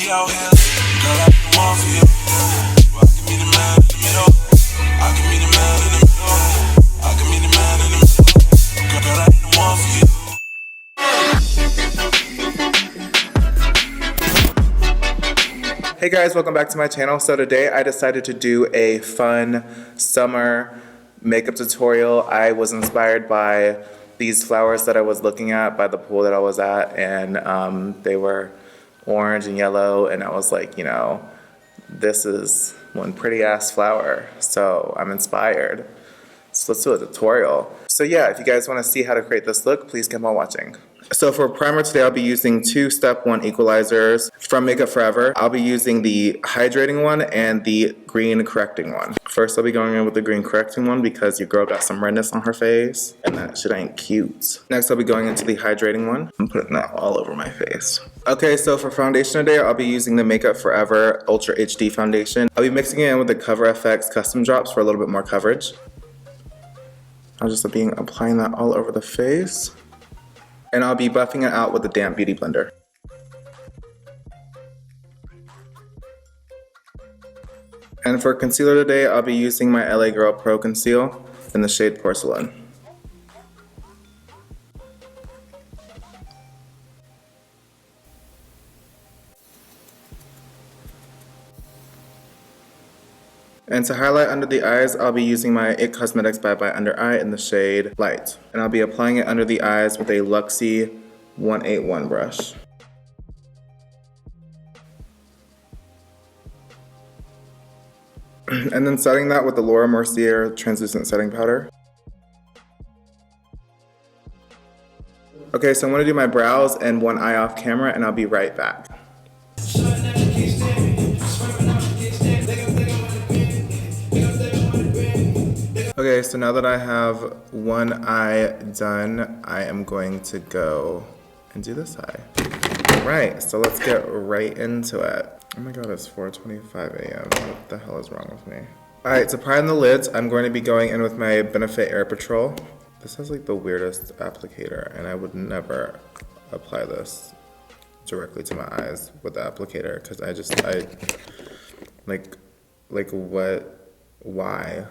we out here. Girl, I can want for you. I can be the man in the middle. I can be the man in the middle. I can be the man in the middle. Girl, I can want for you. Hey guys, welcome back to my channel. So today I decided to do a fun summer makeup tutorial. I was inspired by these flowers that I was looking at by the pool that I was at, and they were orange and yellow, and I was like, you know, this is one pretty ass flower, so I'm inspired. So let's do a tutorial. So yeah, if you guys want to see how to create this look, please keep on watching. So for primer today, I'll be using two Step 1 equalizers from Makeup Forever. I'll be using the hydrating one and the green correcting one. First, I'll be going in with the green correcting one because your girl got some redness on her face and that shit ain't cute. Next, I'll be going into the hydrating one. I'm putting that all over my face. Okay, so for foundation today, I'll be using the Makeup Forever Ultra HD foundation. I'll be mixing it in with the Cover FX Custom Drops for a little bit more coverage. I'll just be applying that all over the face. And I'll be buffing it out with the damp beauty blender. And for concealer today, I'll be using my LA Girl Pro Conceal in the shade Porcelain. And to highlight under the eyes, I'll be using my It Cosmetics Bye Bye Under Eye in the shade Light. And I'll be applying it under the eyes with a Luxie 181 brush. And then setting that with the Laura Mercier Translucent Setting Powder. Okay, so I'm gonna do my brows and one eye off camera, and I'll be right back. Okay, so now that I have one eye done, I am going to go and do this eye. Right, so let's get right into it. Oh my god, it's 4:25 a.m. What the hell is wrong with me? Alright, to prime the lids, I'm going to be going in with my Benefit Air Patrol. This has like the weirdest applicator, and I would never apply this directly to my eyes with the applicator, because like what, why?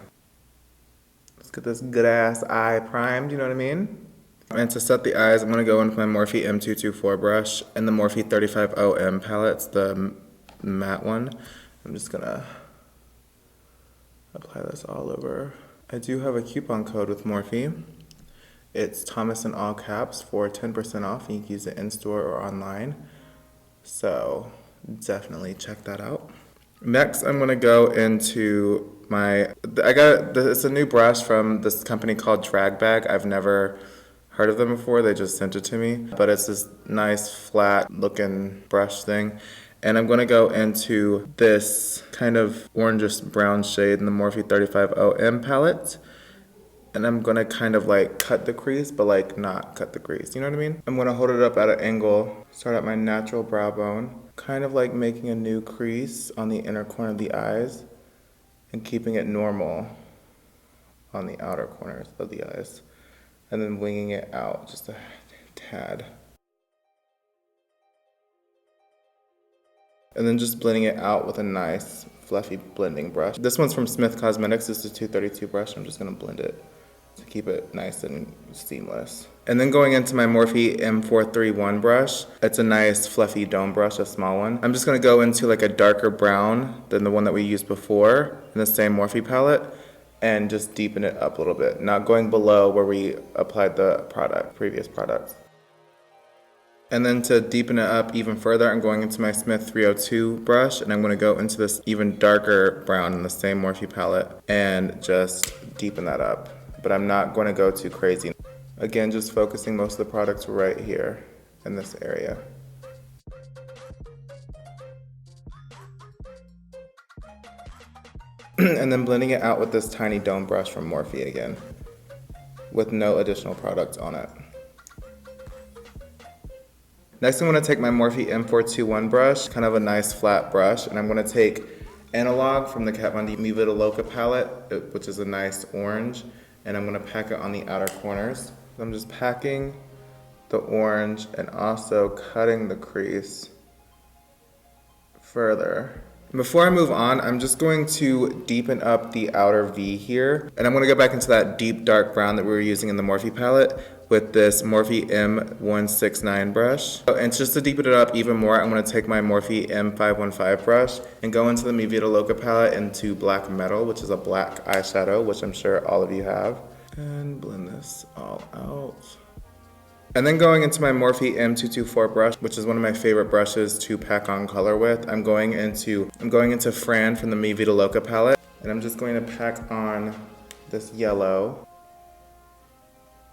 Let's get this good ass eye primed, you know what I mean? And to set the eyes, I'm gonna go in with my Morphe M224 brush and the Morphe 35OM palette, the matte one. I'm just gonna apply this all over. I do have a coupon code with Morphe. It's Thomas in all caps for 10% off, and you can use it in store or online. So definitely check that out. Next, I'm gonna go into it's a new brush from this company called Drag Bag. I've never heard of them before, they just sent it to me. But it's this nice flat looking brush thing. And I'm gonna go into this kind of orangish brown shade in the Morphe 35OM palette. And I'm gonna kind of like cut the crease, but like not cut the crease, you know what I mean? I'm gonna hold it up at an angle, start at my natural brow bone, kind of like making a new crease on the inner corner of the eyes and keeping it normal on the outer corners of the eyes. And then winging it out just a tad. And then just blending it out with a nice fluffy blending brush. This one's from Smith Cosmetics. This is a 232 brush. I'm just gonna blend it to keep it nice and seamless. And then going into my Morphe M431 brush, it's a nice fluffy dome brush, a small one. I'm just gonna go into like a darker brown than the one that we used before in the same Morphe palette and just deepen it up a little bit, not going below where we applied the previous product. And then to deepen it up even further, I'm going into my Smith 302 brush, and I'm gonna go into this even darker brown in the same Morphe palette and just deepen that up. But I'm not gonna go too crazy. Again, just focusing most of the products right here in this area. And then blending it out with this tiny dome brush from Morphe again, with no additional product on it. Next, I'm gonna take my Morphe M421 brush, kind of a nice flat brush, and I'm gonna take Analog from the Kat Von D Mi Vida Loca palette, which is a nice orange, and I'm gonna pack it on the outer corners. I'm just packing the orange and also cutting the crease further. Before I move on, I'm just going to deepen up the outer V here. And I'm going to go back into that deep dark brown that we were using in the Morphe palette with this Morphe M169 brush. And just to deepen it up even more, I'm going to take my Morphe M515 brush and go into the Mi Vida Loca palette into Black Metal, which is a black eyeshadow, which I'm sure all of you have. And blend this all out. And then going into my Morphe M224 brush, which is one of my favorite brushes to pack on color with, I'm going into Fran from the Mi Vida Loca palette, and I'm just going to pack on this yellow.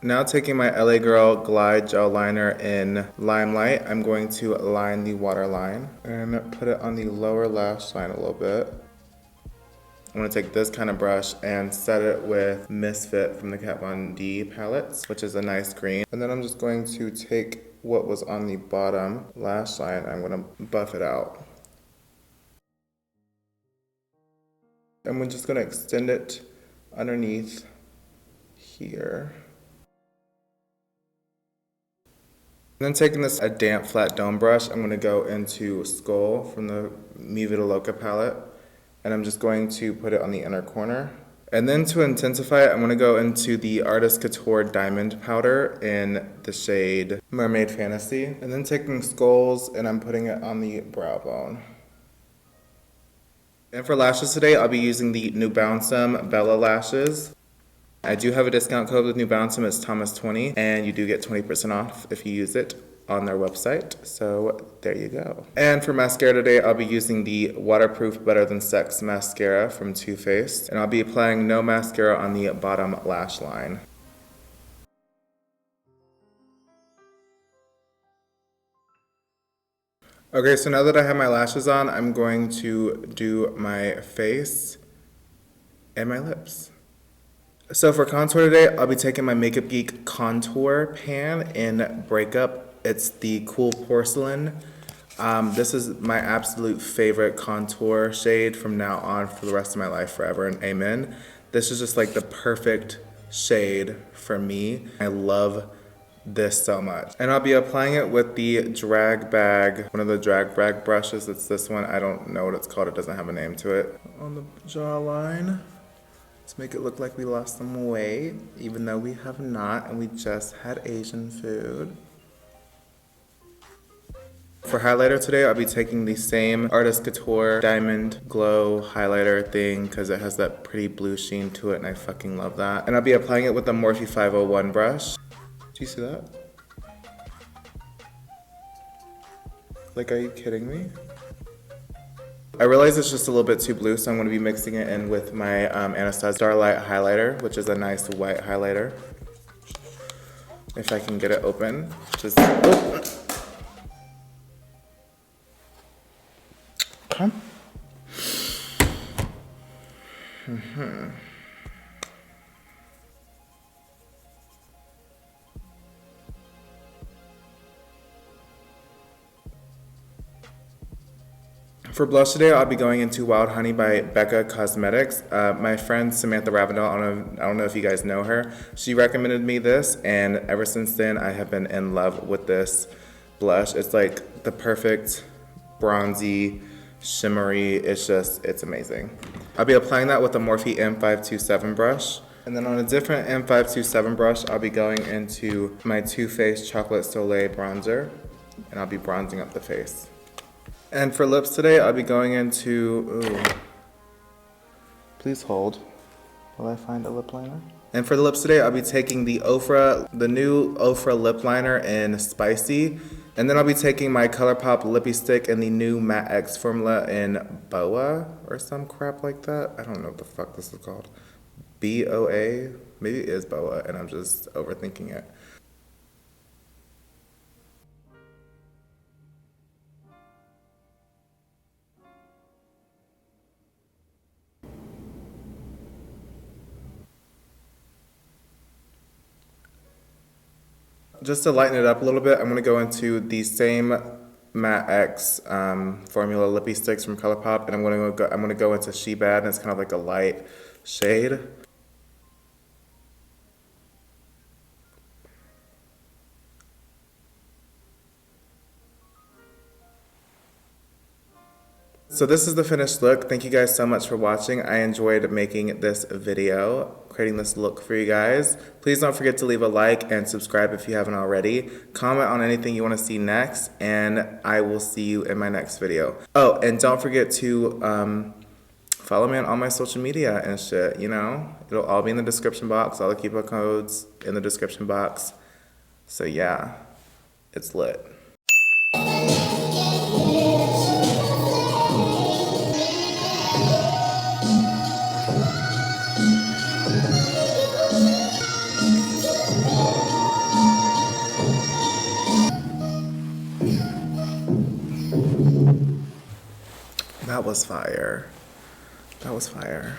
Now taking my LA Girl Glide Gel Liner in Limelight, I'm going to line the waterline and put it on the lower lash line a little bit. I'm going to take this kind of brush and set it with Misfit from the Kat Von D palettes, which is a nice green. And then I'm just going to take what was on the bottom lash line, I'm going to buff it out. And we're just going to extend it underneath here. And then taking a damp flat dome brush, I'm going to go into Skull from the Mi Vida Loca palette. And I'm just going to put it on the inner corner. And then to intensify it, I'm going to go into the Artist Couture Diamond Powder in the shade Mermaid Fantasy. And then taking Skulls and I'm putting it on the brow bone. And for lashes today, I'll be using the New Bouncem Bella Lashes. I do have a discount code with New Bouncem, it's Thomas20, and you do get 20% off if you use it on their website, so there you go. And for mascara today, I'll be using the Waterproof Better Than Sex Mascara from Too Faced, and I'll be applying no mascara on the bottom lash line. Okay, so now that I have my lashes on, I'm going to do my face and my lips. So for contour today, I'll be taking my Makeup Geek Contour Pan in Breakup. It's the Cool Porcelain. This is my absolute favorite contour shade from now on for the rest of my life, forever and amen. This is just like the perfect shade for me. I love this so much. And I'll be applying it with the Drag Bag, one of the Drag Bag brushes. It's this one. I don't know what it's called. It doesn't have a name to it. On the jawline. To make it look like we lost some weight, even though we have not, and we just had Asian food. For highlighter today, I'll be taking the same Artist Couture Diamond Glow highlighter thing because it has that pretty blue sheen to it and I fucking love that. And I'll be applying it with the Morphe 501 brush. Do you see that? Like, are you kidding me? I realize it's just a little bit too blue, so I'm going to be mixing it in with my Anastasia Starlight highlighter, which is a nice white highlighter. If I can get it open. Just... Oh. Come. For blush today, I'll be going into Wild Honey by Gerard Cosmetics. My friend Samantha Ravenel, I don't know if you guys know her, she recommended me this, and ever since then, I have been in love with this blush. It's like the perfect bronzy, shimmery, it's amazing. I'll be applying that with a Morphe M527 brush. And then on a different M527 brush, I'll be going into my Too Faced Chocolate Soleil bronzer, and I'll be bronzing up the face. And for lips today, I'll be going into, ooh, please hold while I find a lip liner. And for the lips today, I'll be taking the new Ofra lip liner in Spicy. And then I'll be taking my ColourPop Lippy Stick and the new Matte X formula in Boa or some crap like that. I don't know what the fuck this is called. B-O-A? Maybe it is Boa and I'm just overthinking it. Just to lighten it up a little bit, I'm going to go into the same Matte X formula lippy sticks from ColourPop, and I'm going to go into She Bad, and it's kind of like a light shade. So this is the finished look. Thank you guys so much for watching. I enjoyed making this video, creating this look for you guys. Please don't forget to leave a like and subscribe if you haven't already. Comment on anything you want to see next, and I will see you in my next video. Oh, and don't forget to follow me on all my social media and shit, you know? It'll all be in the description box, all the coupon codes in the description box. So yeah, it's lit. That was fire. That was fire.